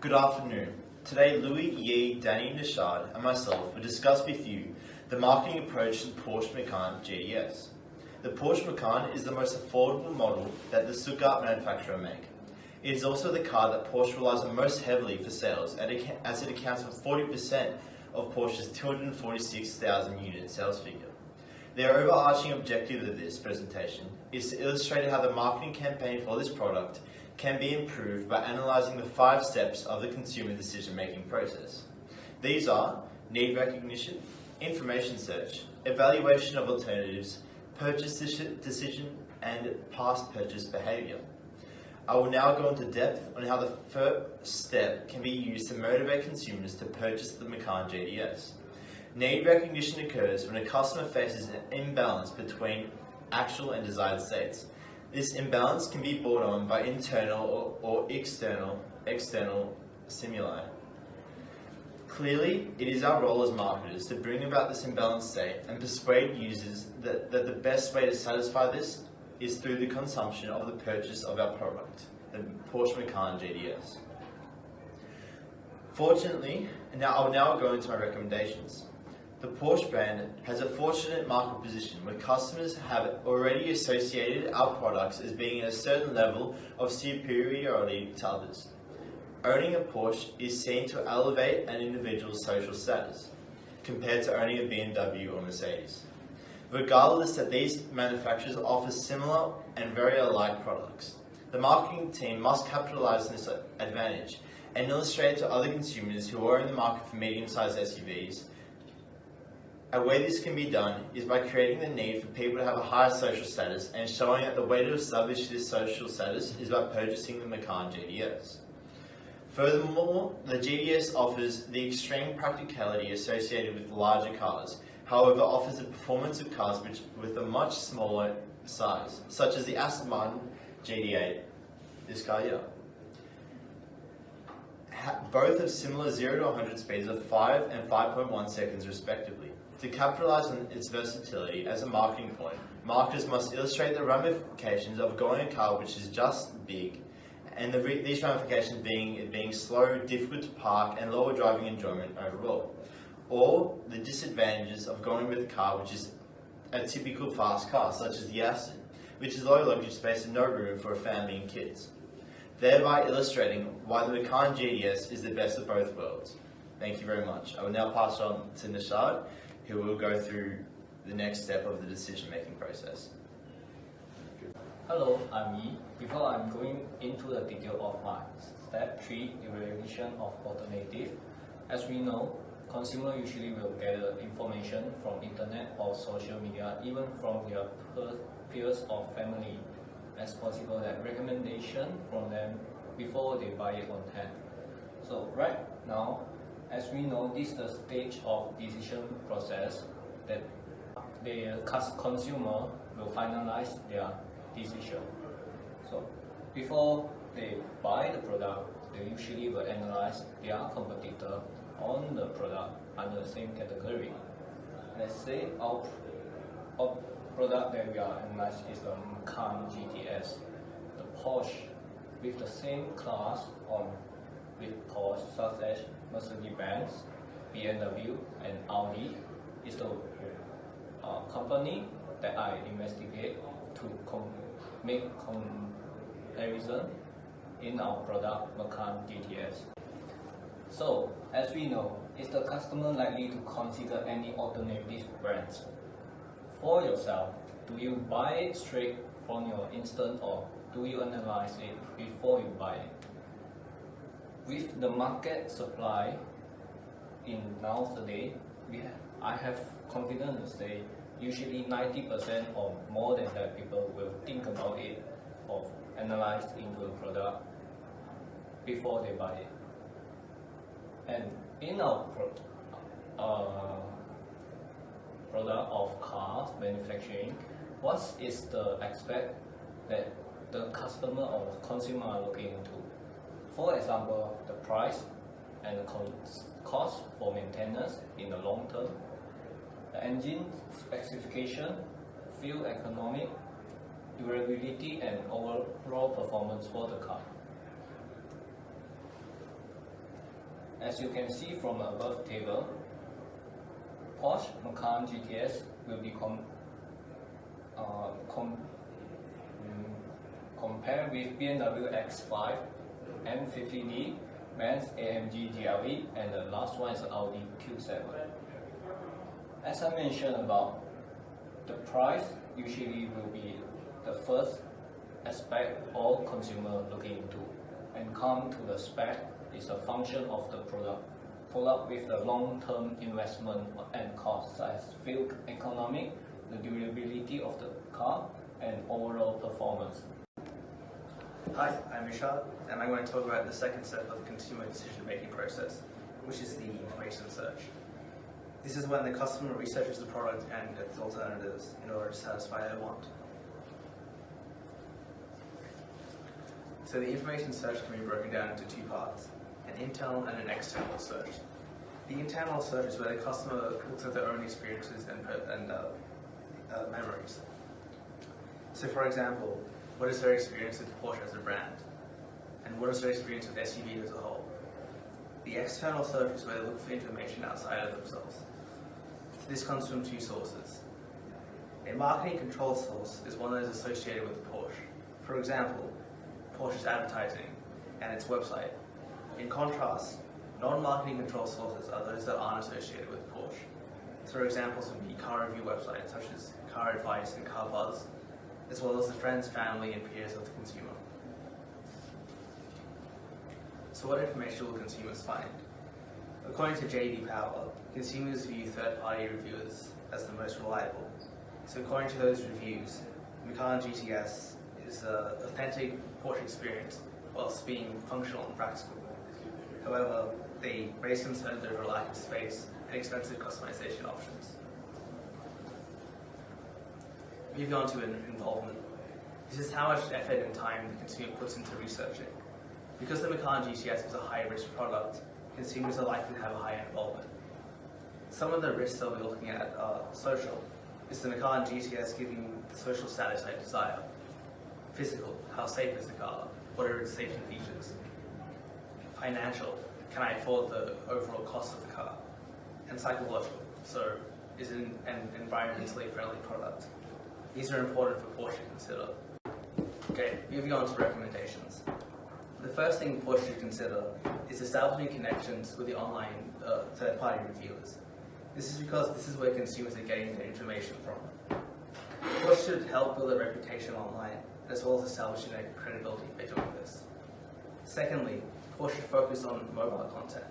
Good afternoon. Today, Louis, Yi, Danny, Nishad, and myself will discuss with you the marketing approach to the Porsche Macan GTS. The Porsche Macan is the most affordable model that the Stuttgart manufacturer make. It is also the car that Porsche relies on most heavily for sales, as it accounts for 40% of Porsche's 246,000 unit sales figure. The overarching objective of this presentation is to illustrate how the marketing campaign for this product can be improved by analysing the 5 steps of the consumer decision-making process. These are need recognition, information search, evaluation of alternatives, purchase decision, and past purchase behaviour. I will now go into depth on how the first step can be used to motivate consumers to purchase the Macan GTS. Need recognition occurs when a customer faces an imbalance between actual and desired states. This imbalance can be brought on by internal or external stimuli. Clearly, it is our role as marketers to bring about this imbalanced state and persuade users that the best way to satisfy this is through the consumption of the purchase of our product, the Porsche Macan GTS. Fortunately, I will now go into my recommendations. The Porsche brand has a fortunate market position where customers have already associated our products as being at a certain level of superiority to others. Owning a Porsche is seen to elevate an individual's social status compared to owning a BMW or Mercedes. Regardless that these manufacturers offer similar and very alike products, the marketing team must capitalize on this advantage and illustrate to other consumers who are in the market for medium-sized SUVs. A way this can be done is by creating the need for people to have a higher social status and showing that the way to establish this social status is by purchasing the Macan GTS. Furthermore, the GTS offers the extreme practicality associated with larger cars, however offers the performance of cars with a much smaller size, such as the Aston Martin GT8, this car here. Both have similar 0 to 100 speeds of 5 and 5.1 seconds respectively. To capitalize on its versatility as a marketing point, marketers must illustrate the ramifications of going a car which is just big, and these ramifications being slow, difficult to park, and lower driving enjoyment overall. Or the disadvantages of going with a car which is a typical fast car, such as the Aston, which is low luggage space and no room for a family and kids, thereby illustrating why the Macan GTS is the best of both worlds. Thank you very much. I will now pass on to Nishad, who will go through the next step of the decision-making process. Hello, I'm Yi. Before I'm going into the detail of my step 3 evaluation of alternative, as we know, consumer usually will gather information from internet or social media, even from their peers or family, as possible that recommendation from them before they buy it on hand. So right now, as we know, this is the stage of decision process that the consumer will finalize their decision. So before they buy the product, they usually will analyze their competitor on the product under the same category. Let's say our product that we are analyzing is the Macan GTS. The Porsche with the same class with Porsche such as Mercedes-Benz, BMW, and Audi is the company that I investigate to make comparison in our product Macan GTS. So, as we know, is the customer likely to consider any alternative brands? For yourself, do you buy it straight from your instant or do you analyze it before you buy it? With the market supply in nowadays, I have confidence to say usually 90% or more than that people will think about it or analyze into the product before they buy it. And in our product of cars manufacturing, what is the aspect that the customer or consumer are looking into? For example, the price and the cost for maintenance in the long term, the engine specification, fuel economic, durability, and overall performance for the car. As you can see from the above table, Porsche Macan GTS will be compared with BMW X5, M50D, Benz AMG GLE, and the last one is Audi Q7. As I mentioned about, the price usually will be the first aspect all consumers looking into, and come to the spec is a function of the product, followed with the long-term investment and cost such as fuel economy, the durability of the car, and overall performance. Hi, I'm Richard, and I'm going to talk about the second step of the consumer decision-making process, which is the information search. This is when the customer researches the product and its alternatives in order to satisfy their want. So the information search can be broken down into two parts, an internal and an external search. The internal search is where the customer looks at their own experiences and memories. So for example, what is their experience with Porsche as a brand? And what is their experience with SUV as a whole? The external search is where they look for information outside of themselves. This comes from two sources. A marketing control source is one that is associated with Porsche. For example, Porsche's advertising and its website. In contrast, non-marketing control sources are those that aren't associated with Porsche. So examples would be car review websites such as Car Advice and Car Buzz, as well as the friends, family, and peers of the consumer. So what information will consumers find? According to JD Power, consumers view third-party reviewers as the most reliable. So according to those reviews, Macan GTS is an authentic Porsche experience whilst being functional and practical. However, they raise concerns over a lack of space and expensive customization options. Moving on to involvement. This is how much effort and time the consumer puts into researching. Because the Macan GTS is a high-risk product, consumers are likely to have a higher involvement. Some of the risks they'll be looking at are social. Is the Macan GTS giving the social status I desire? Physical, how safe is the car? What are its safety features? Financial, can I afford the overall cost of the car? And psychological, so is it an environmentally friendly product? These are important for Porsche to consider. Okay, moving on to recommendations. The first thing Porsche should consider is establishing connections with the online third-party reviewers. This is because this is where consumers are getting their information from. Porsche should help build a reputation online, as well as establishing their credibility by doing this. Secondly, Porsche should focus on mobile content.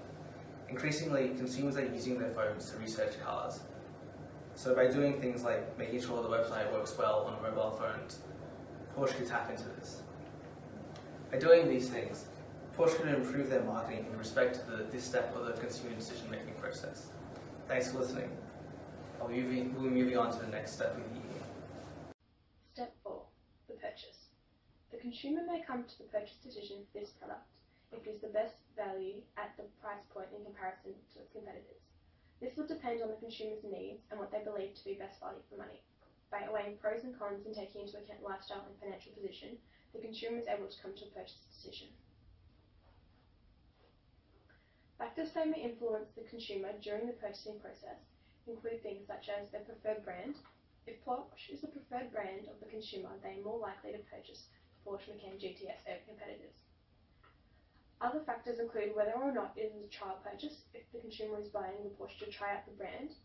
Increasingly, consumers are using their phones to research cars. So by doing things like making sure the website works well on mobile phones, Porsche could tap into this. By doing these things, Porsche can improve their marketing in respect to this step of the consumer decision-making process. Thanks for listening. We'll be moving on to the next step of the evening. Step 4. The purchase. The consumer may come to the purchase decision for this product if it is the best value at the price point in comparison to its competitors. This will depend on the consumer's needs and what they believe to be best value for money. By weighing pros and cons and taking into account lifestyle and financial position, the consumer is able to come to a purchase decision. Factors that may influence the consumer during the purchasing process include things such as their preferred brand. If Porsche is the preferred brand of the consumer, they are more likely to purchase the Porsche Macan GTS over competitors. Other factors include whether or not it is a trial purchase, if the consumer is buying the Porsche to try out the brand,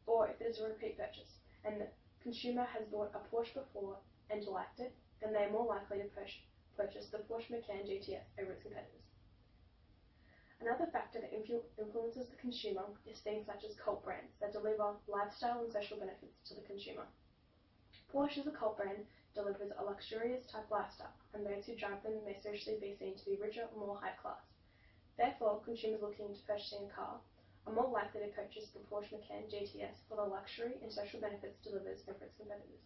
or if it is a repeat purchase, and the consumer has bought a Porsche before and liked it, then they are more likely to purchase the Porsche Macan GTS over its competitors. Another factor that influences the consumer is things such as cult brands that deliver lifestyle and social benefits to the consumer. Porsche as a cult brand delivers a luxurious type lifestyle, and those who drive them may socially be seen to be richer or more high class. Therefore, consumers looking into purchasing a car are more likely to purchase the Porsche Macan GTS for the luxury and social benefits it delivers over its competitors.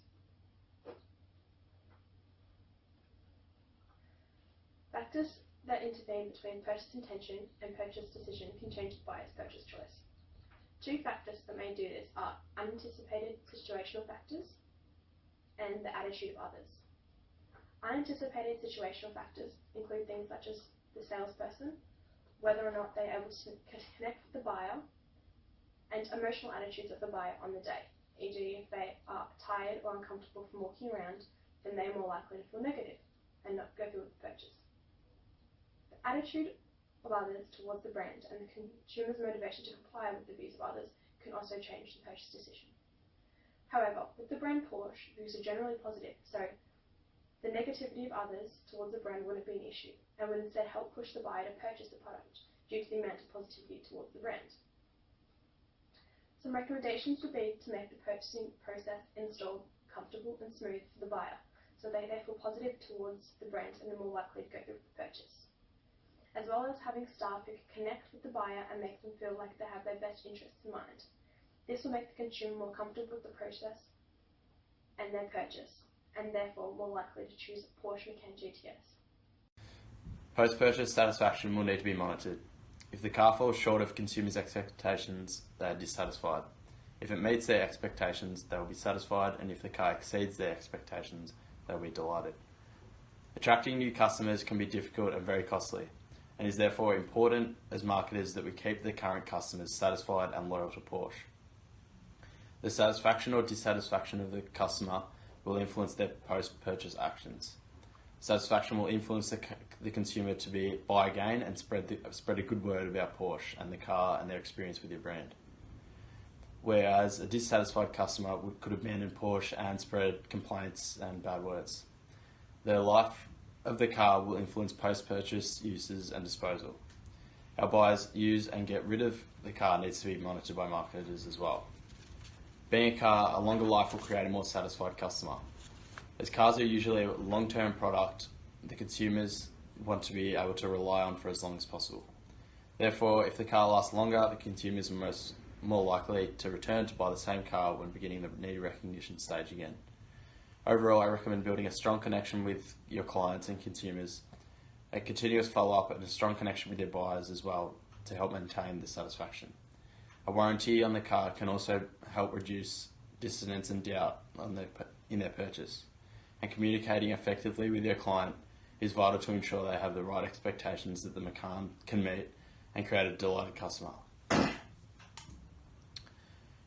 Factors that intervene between purchase intention and purchase decision can change the buyer's purchase choice. Two factors that may do this are unanticipated situational factors and the attitude of others. Unanticipated situational factors include things such as the salesperson, whether or not they're able to connect with the buyer, and emotional attitudes of the buyer on the day, e.g. if they are tired or uncomfortable from walking around, then they're more likely to feel negative and not go through with the purchase. The attitude of others towards the brand and the consumer's motivation to comply with the views of others can also change the purchase decision. However, with the brand Porsche, views are generally positive, so the negativity of others towards the brand wouldn't be an issue, and would instead help push the buyer to purchase the product due to the amount of positivity towards the brand. Some recommendations would be to make the purchasing process install comfortable and smooth for the buyer, so they feel positive towards the brand and are more likely to go through with the purchase. As well as having staff who can connect with the buyer and make them feel like they have their best interests in mind. This will make the consumer more comfortable with the process and their purchase, and therefore more likely to choose a Porsche Macan GTS. Post-purchase satisfaction will need to be monitored. If the car falls short of consumers' expectations, they are dissatisfied. If it meets their expectations, they will be satisfied, and if the car exceeds their expectations, they will be delighted. Attracting new customers can be difficult and very costly, and is therefore important as marketers that we keep the current customers satisfied and loyal to Porsche. The satisfaction or dissatisfaction of the customer will influence their post-purchase actions. Satisfaction will influence the consumer to buy again and spread a good word about Porsche and the car and their experience with your brand. Whereas a dissatisfied customer could abandon Porsche and spread complaints and bad words. The life of the car will influence post-purchase uses and disposal. Our buyers use and get rid of the car needs to be monitored by marketers as well. Being a car, a longer life will create a more satisfied customer. As cars are usually a long-term product, the consumers want to be able to rely on for as long as possible. Therefore, if the car lasts longer, the consumers are more likely to return to buy the same car when beginning the need recognition stage again. Overall, I recommend building a strong connection with your clients and consumers, a continuous follow-up and a strong connection with your buyers as well to help maintain the satisfaction. A warranty on the car can also help reduce dissonance and doubt in their purchase. And communicating effectively with your client is vital to ensure they have the right expectations that the Macan can meet and create a delighted customer.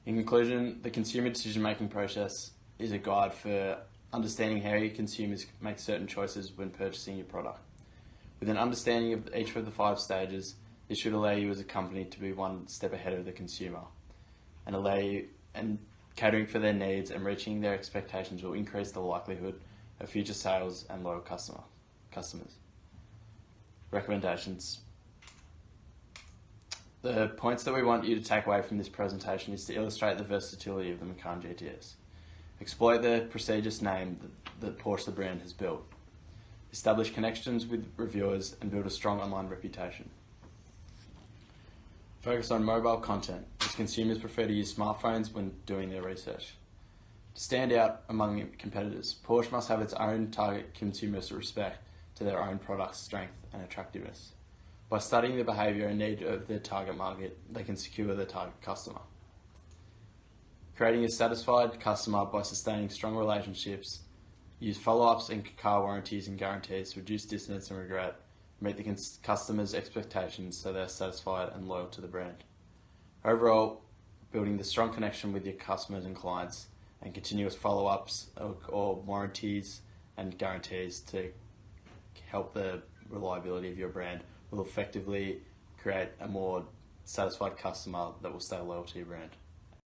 In conclusion, the consumer decision-making process is a guide for understanding how your consumers make certain choices when purchasing your product. With an understanding of each of the 5 stages, this should allow you as a company to be one step ahead of the consumer and catering for their needs and reaching their expectations will increase the likelihood of future sales and loyal customers. Recommendations. The points that we want you to take away from this presentation is to illustrate the versatility of the Macan GTS. Exploit the prestigious name that Porsche the brand has built. Establish connections with reviewers and build a strong online reputation. Focus on mobile content, as consumers prefer to use smartphones when doing their research. To stand out among competitors, Porsche must have its own target consumers to respect to their own product's strength and attractiveness. By studying the behaviour and need of their target market, they can secure their target customer. Creating a satisfied customer by sustaining strong relationships, use follow-ups and car warranties and guarantees to reduce dissonance and regret, meet the customer's expectations so they're satisfied and loyal to the brand. Overall, building the strong connection with your customers and clients and continuous follow-ups or warranties and guarantees to help the reliability of your brand will effectively create a more satisfied customer that will stay loyal to your brand.